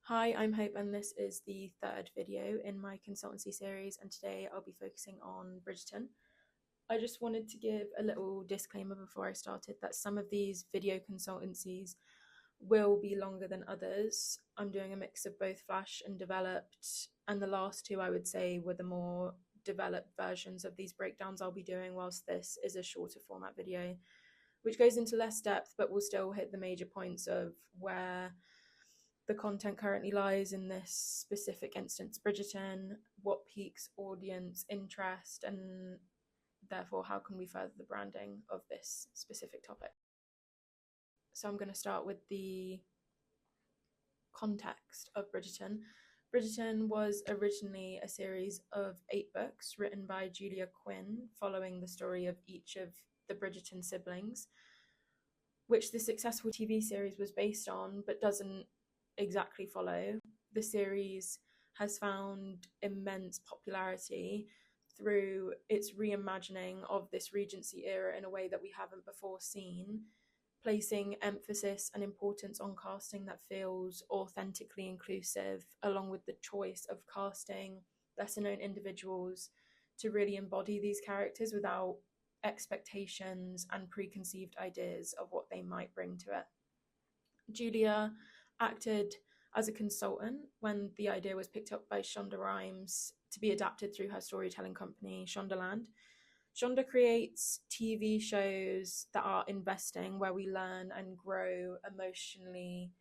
Hi, I'm Hope, and this is the third video in my consultancy series, and today I'll be focusing on Bridgerton. I just wanted to give a little disclaimer before I started that some of these video consultancies will be longer than others. I'm doing a mix of both flash and developed, and the last two I would say were the more developed versions of these breakdowns I'll be doing, whilst this is a shorter format video, which goes into less depth but will still hit the major points of where the content currently lies in this specific instance, Bridgerton, what piques audience interest, and therefore how can we further the branding of this specific topic. So I'm going to start with the context of Bridgerton. Bridgerton was originally a series of 8 books written by Julia Quinn, following the story of each of the Bridgerton siblings, which the successful TV series was based on, but doesn't exactly follow. The series has found immense popularity through its reimagining of this Regency era in a way that we haven't before seen, placing emphasis and importance on casting that feels authentically inclusive, along with the choice of casting lesser known individuals to really embody these characters without expectations and preconceived ideas of what they might bring to it. Julia acted as a consultant when the idea was picked up by Shonda Rhimes to be adapted through her storytelling company, Shondaland. Shonda creates TV shows that are investing, where we learn and grow emotionally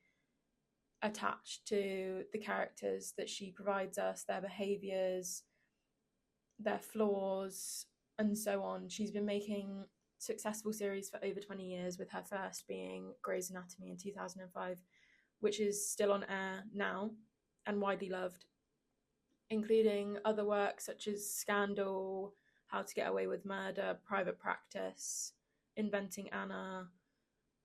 attached to the characters that she provides us, their behaviours, their flaws, and so on. She's been making successful series for over 20 years, with her first being Grey's Anatomy in 2005, which is still on air now and widely loved, including other work such as Scandal, How to Get Away with Murder, Private Practice, Inventing Anna,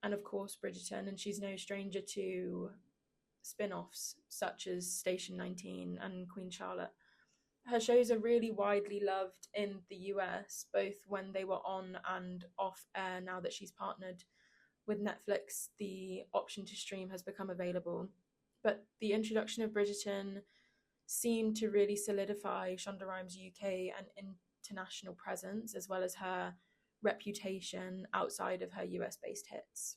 and of course Bridgerton. And she's no stranger to spin-offs such as Station 19 and Queen Charlotte. Her shows are really widely loved in the US, both when they were on and off air. Now that she's partnered with Netflix, the option to stream has become available. But the introduction of Bridgerton seemed to really solidify Shonda Rhimes' UK and international presence, as well as her reputation outside of her US-based hits.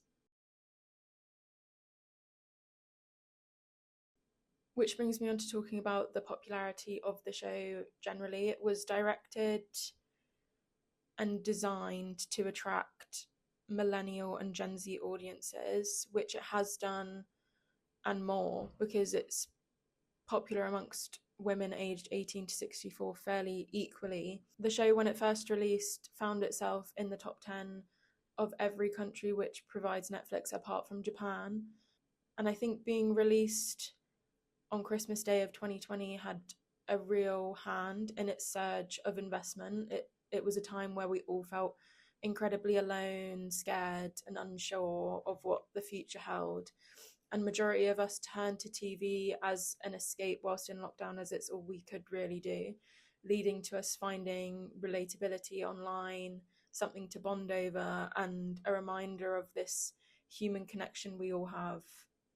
Which brings me on to talking about the popularity of the show generally. It was directed and designed to attract millennial and Gen Z audiences, which it has done and more, because it's popular amongst women aged 18 to 64 fairly equally. The show, when it first released, found itself in the top 10 of every country which provides Netflix apart from Japan. And I think being released on Christmas Day of 2020 had a real hand in its surge of investment. It was a time where we all felt incredibly alone, scared, and unsure of what the future held. And majority of us turned to TV as an escape whilst in lockdown, as it's all we could really do, leading to us finding relatability online, something to bond over, and a reminder of this human connection we all have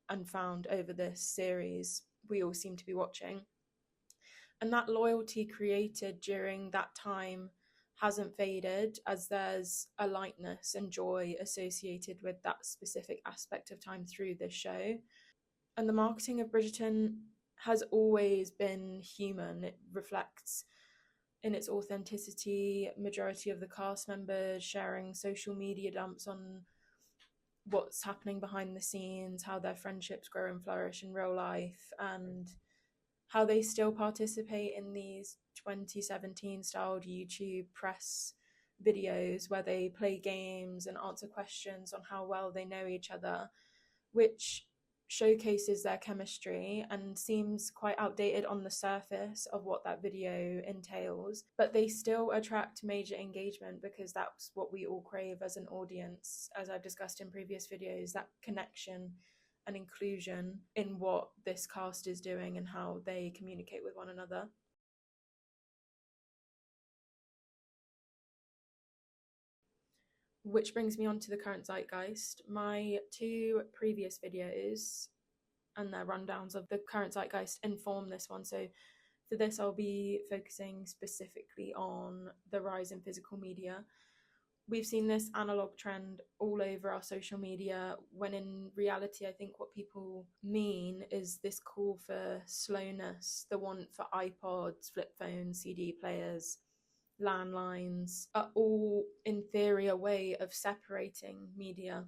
and found over this series we all seem to be watching. And that loyalty created during that time hasn't faded, as there's a lightness and joy associated with that specific aspect of time through this show. And the marketing of Bridgerton has always been human. It reflects in its authenticity, majority of the cast members sharing social media dumps on what's happening behind the scenes, how their friendships grow and flourish in real life, and how they still participate in these 2017 styled YouTube press videos where they play games and answer questions on how well they know each other, which showcases their chemistry and seems quite outdated on the surface of what that video entails, but they still attract major engagement because that's what we all crave as an audience, as I've discussed in previous videos, that connection and inclusion in what this cast is doing and how they communicate with one another. Which brings me on to the current zeitgeist. My 2 previous videos and their rundowns of the current zeitgeist inform this one. So for this, I'll be focusing specifically on the rise in physical media. We've seen this analog trend all over our social media, when in reality, I think what people mean is this call for slowness, the want for iPods, flip phones, CD players, landlines, are all in theory a way of separating media.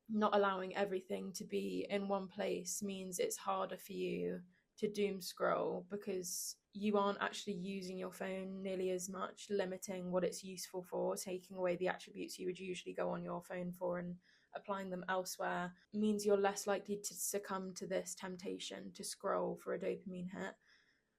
Not allowing everything to be in one place means it's harder for you to doom scroll because you aren't actually using your phone nearly as much, limiting what it's useful for, taking away the attributes you would usually go on your phone for and applying them elsewhere means you're less likely to succumb to this temptation to scroll for a dopamine hit.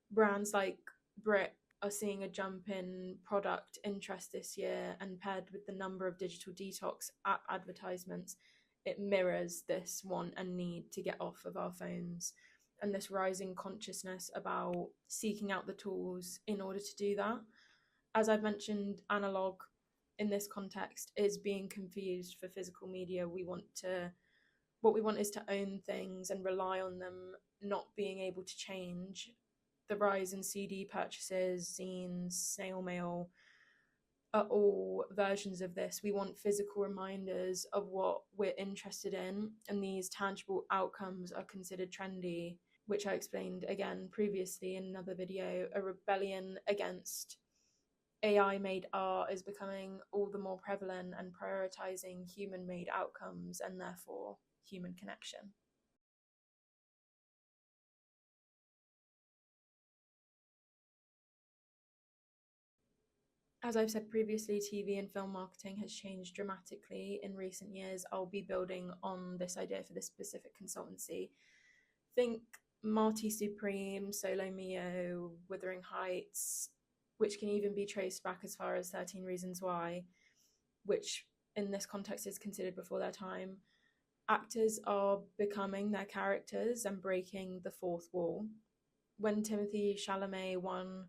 Brands like Brit are seeing a jump in product interest this year, and paired with the number of digital detox app advertisements, it mirrors this want and need to get off of our phones and this rising consciousness about seeking out the tools in order to do that. As I've mentioned, analog in this context is being confused for physical media. What we want is to own things and rely on them not being able to change. The rise in CD purchases, zines, snail mail are all versions of this. We want physical reminders of what we're interested in, and these tangible outcomes are considered trendy, which I explained again previously in another video. A rebellion against AI-made art is becoming all the more prevalent and prioritizing human-made outcomes and therefore human connection. As I've said previously, TV and film marketing has changed dramatically in recent years. I'll be building on this idea for this specific consultancy. Think Marty Supreme, Solo Mio, Wuthering Heights, which can even be traced back as far as 13 Reasons Why, which in this context is considered before their time. Actors are becoming their characters and breaking the fourth wall. When Timothée Chalamet won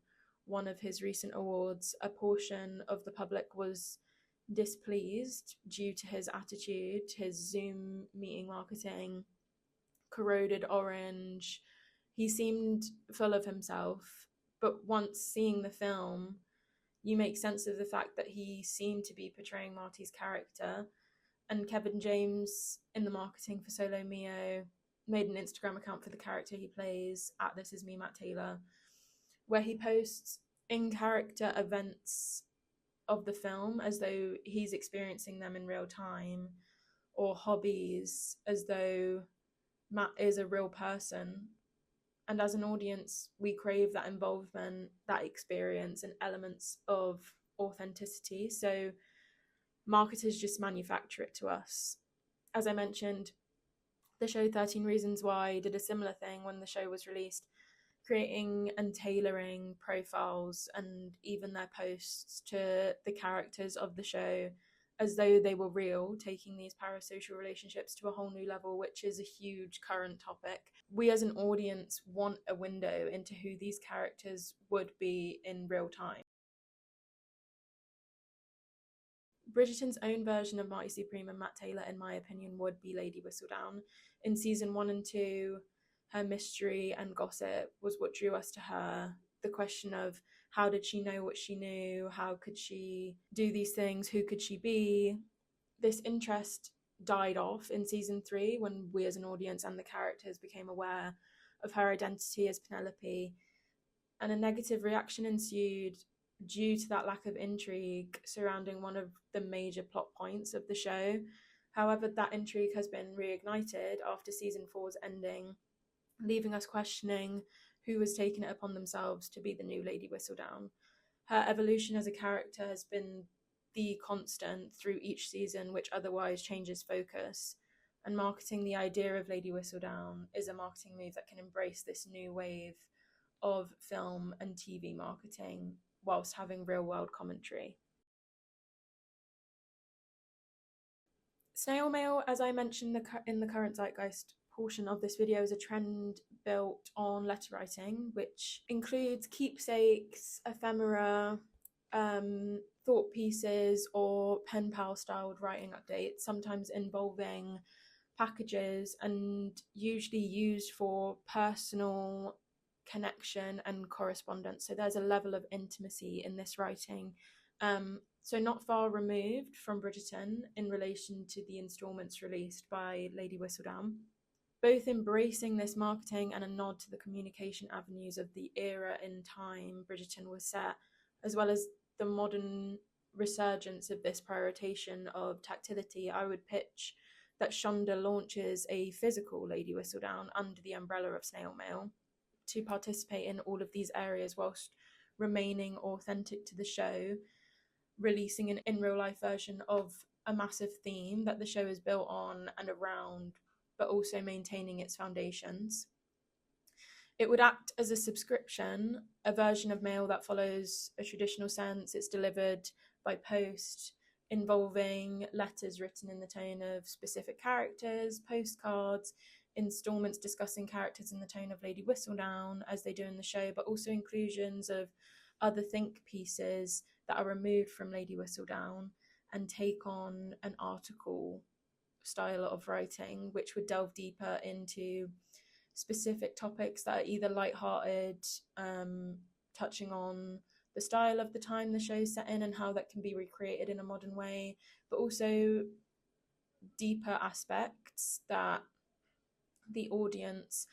one of his recent awards, a portion of the public was displeased due to his attitude, his Zoom meeting marketing, corroded orange. He seemed full of himself, but once seeing the film, you make sense of the fact that he seemed to be portraying Marty's character. And Kevin James, in the marketing for Solo Mio, made an Instagram account for the character he plays, at This Is Me, Matt Taylor, where he posts in-character events of the film as though he's experiencing them in real time, or hobbies as though Matt is a real person. And as an audience, we crave that involvement, that experience, and elements of authenticity. So marketers just manufacture it to us. As I mentioned, the show 13 Reasons Why did a similar thing when the show was released, creating and tailoring profiles and even their posts to the characters of the show as though they were real, taking these parasocial relationships to a whole new level, which is a huge current topic. We as an audience want a window into who these characters would be in real time. Bridgerton's own version of Marty Supreme and Matt Taylor, in my opinion, would be Lady Whistledown. In season 1 and 2, her mystery and gossip was what drew us to her. The question of how did she know what she knew? How could she do these things? Who could she be? This interest died off in season 3 when we as an audience and the characters became aware of her identity as Penelope, and a negative reaction ensued due to that lack of intrigue surrounding one of the major plot points of the show. However, that intrigue has been reignited after season 4's ending, leaving us questioning who has taken it upon themselves to be the new Lady Whistledown. Her evolution as a character has been the constant through each season, which otherwise changes focus. And marketing the idea of Lady Whistledown is a marketing move that can embrace this new wave of film and TV marketing whilst having real-world commentary. Snail mail, as I mentioned in the current zeitgeist portion of this video, is a trend built on letter writing, which includes keepsakes, ephemera, thought pieces, or pen pal styled writing updates, sometimes involving packages and usually used for personal connection and correspondence. So there's a level of intimacy in this writing. So not far removed from Bridgerton in relation to the instalments released by Lady Whistledown, both embracing this marketing and a nod to the communication avenues of the era in time Bridgerton was set, as well as the modern resurgence of this prioritization of tactility. I would pitch that Shonda launches a physical Lady Whistledown under the umbrella of Snail Mail to participate in all of these areas whilst remaining authentic to the show, releasing an in real life version of a massive theme that the show is built on and around, but also maintaining its foundations. It would act as a subscription, a version of mail that follows a traditional sense. It's delivered by post, involving letters written in the tone of specific characters, postcards, installments discussing characters in the tone of Lady Whistledown, as they do in the show, but also inclusions of other think pieces that are removed from Lady Whistledown and take on an article style of writing, which would delve deeper into specific topics that are either lighthearted, touching on the style of the time the show's set in and how that can be recreated in a modern way, but also deeper aspects that the audience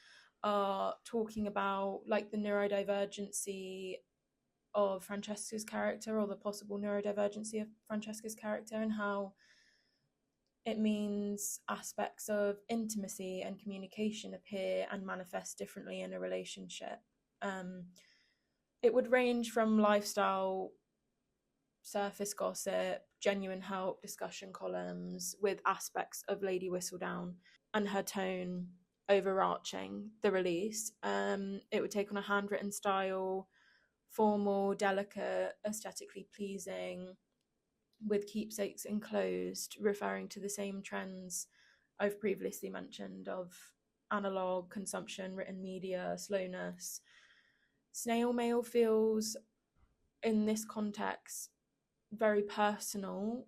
are talking about, like the neurodivergency of Francesca's character, or the possible neurodivergency of Francesca's character, and how it means aspects of intimacy and communication appear and manifest differently in a relationship. It would range from lifestyle, surface gossip, genuine help, discussion columns, with aspects of Lady Whistledown and her tone overarching the release. It would take on a handwritten style, formal, delicate, aesthetically pleasing, with keepsakes enclosed, referring to the same trends I've previously mentioned of analog consumption, written media, slowness. Snail mail feels, in this context, very personal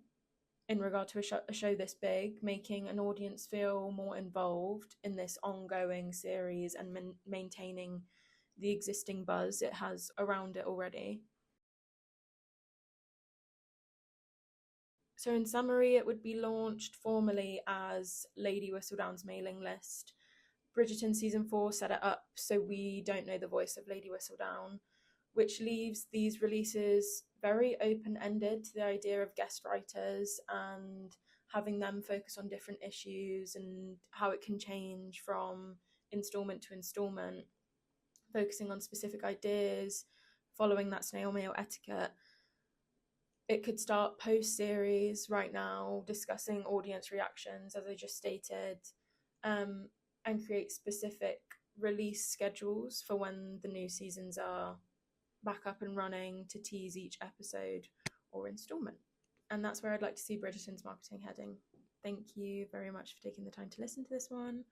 in regard to a show this big, making an audience feel more involved in this ongoing series and maintaining the existing buzz it has around it already. So in summary, it would be launched formally as Lady Whistledown's mailing list. Bridgerton season 4 set it up so we don't know the voice of Lady Whistledown, which leaves these releases very open-ended to the idea of guest writers and having them focus on different issues and how it can change from instalment to instalment, focusing on specific ideas, following that snail mail etiquette. It could start post-series right now, discussing audience reactions, as I just stated, and create specific release schedules for when the new seasons are back up and running to tease each episode or installment. And that's where I'd like to see Bridgerton's marketing heading. Thank you very much for taking the time to listen to this one.